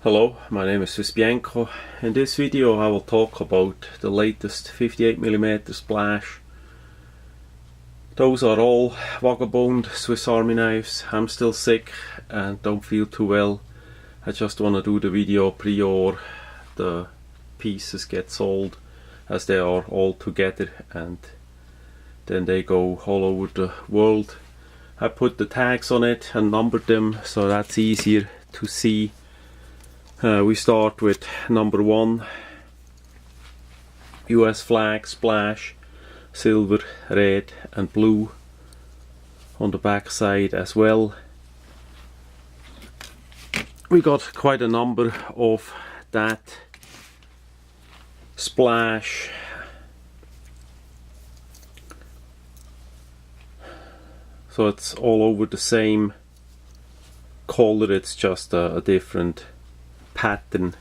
Hello, my name is swissbianco. In this video I will talk about the latest 58mm splash. Those are all Vagabond Swiss Army knives. I'm still sick and don't feel too well. I just want to do the video prior the pieces get sold, as they are all together and then they go all over the world. I put the tags on it and numbered them so that's easier to see. We start with number 1, US flag splash, silver, red and blue on the back side as well. We got quite a number of that splash. So it's all over the same color, it's just a different pattern.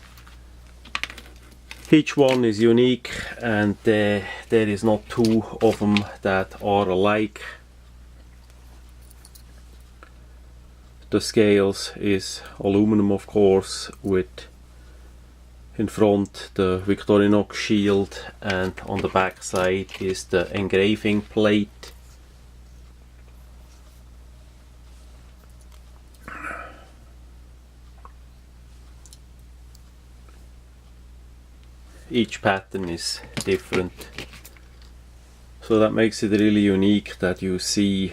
Each one is unique and there is not two of them that are alike. The scales is aluminum, of course, with in front the Victorinox shield, and on the back side is the engraving plate. Each pattern is different, so that makes it really unique that you see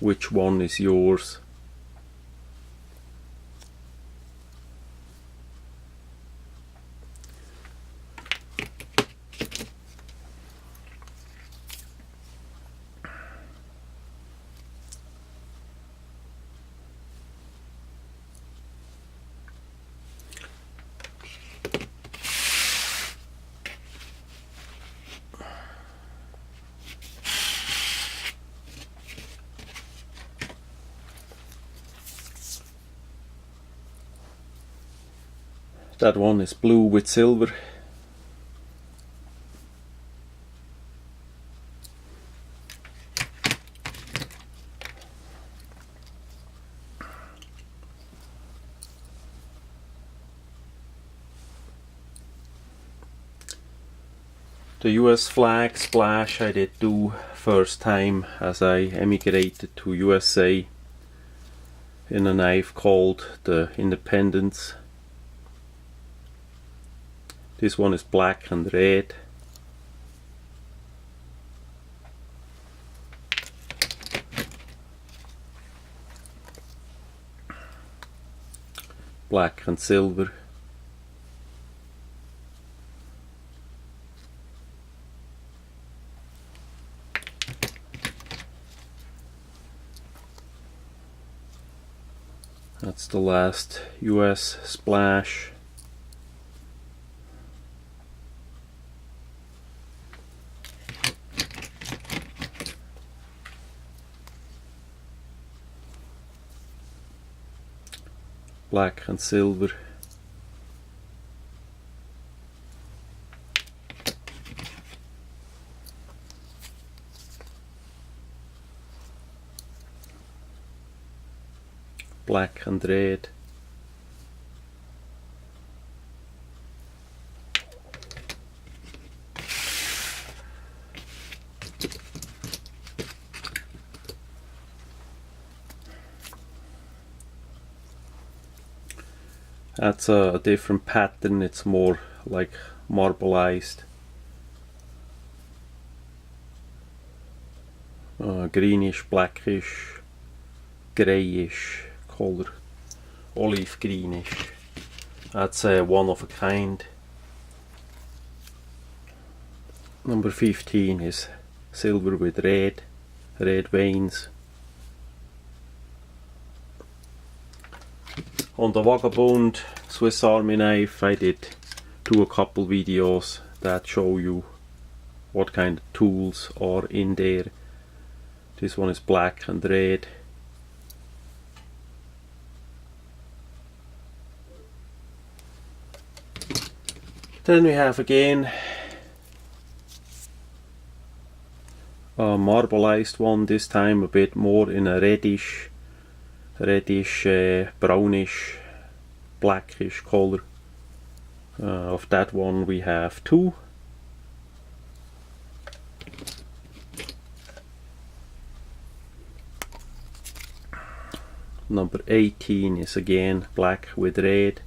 which one is yours. That one is blue with silver. The US flag splash I did do first time as I emigrated to USA in a knife called the Independence. This one is black and red. Black and silver. That's the last US splash. Black and silver. Black and red. That's a different pattern, it's more like marbleized. Greenish, blackish, greyish color, olive greenish. That's one of a kind. Number 15 is silver with red veins. On the Vagabond Swiss Army knife I did do a couple videos that show you what kind of tools are in there. This one is black and red. Then we have again a marbleized one, this time a bit more in a reddish brownish blackish color. Of that one we have 2. Number 18 is again black with red.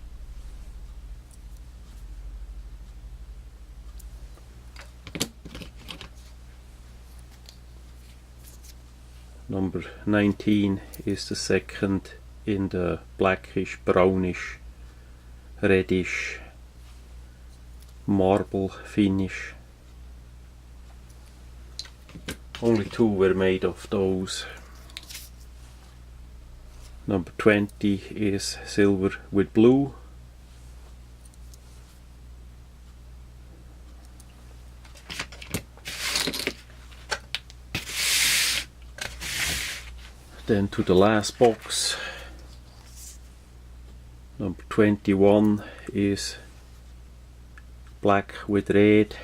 Number 19 is the second in the blackish, brownish, reddish marble finish. Only 2 were made of those. Number 20 is silver with blue. Then to the last box. Number 21 is black with red.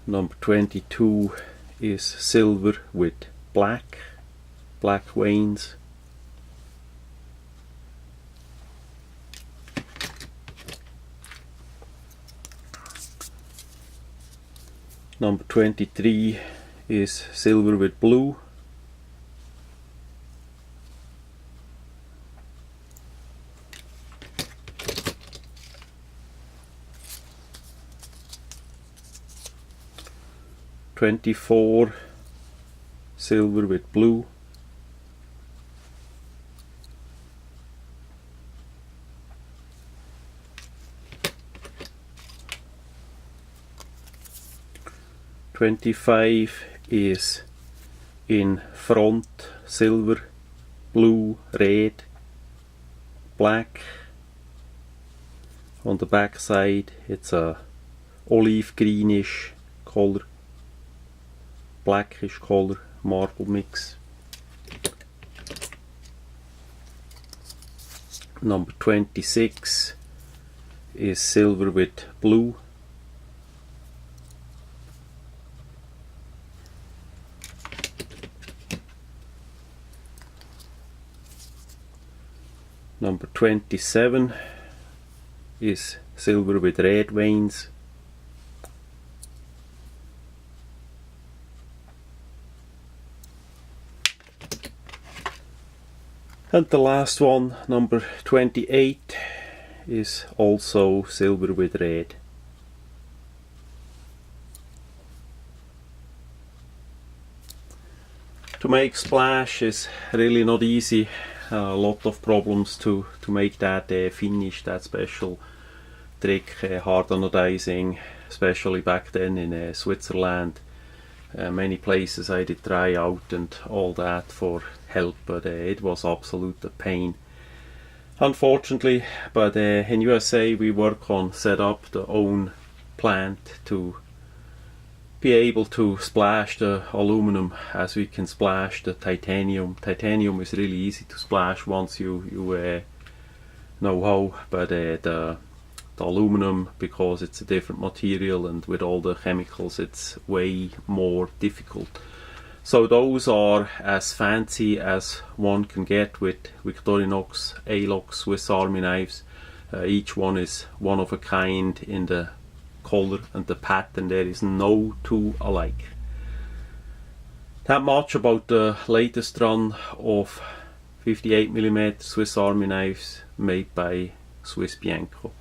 Number 22 is silver with black veins. Number 23 is silver with blue. '24 silver with blue. '25 is in front silver, blue, red, black. On the back side it's a olive greenish color, blackish color, marble mix. Number 26 is silver with blue. Number 27 is silver with red veins. And the last one, number 28, is also silver with red. To make splash is really not easy. A lot of problems to make that finish, that special trick, hard anodizing, especially back then in Switzerland. Many places I did try out and all that for help, but it was absolute a pain, unfortunately. But in USA we work on set up the own plant to be able to splash the aluminum as we can splash the titanium. Titanium is really easy to splash once you know how, but the aluminum, because it's a different material and with all the chemicals, it's way more difficult. So those are as fancy as one can get with Victorinox A-lock Swiss Army knives. Each one is one of a kind in the color and the pattern. There is no two alike. That much about the latest run of 58mm Swiss Army knives made by Swiss Bianco.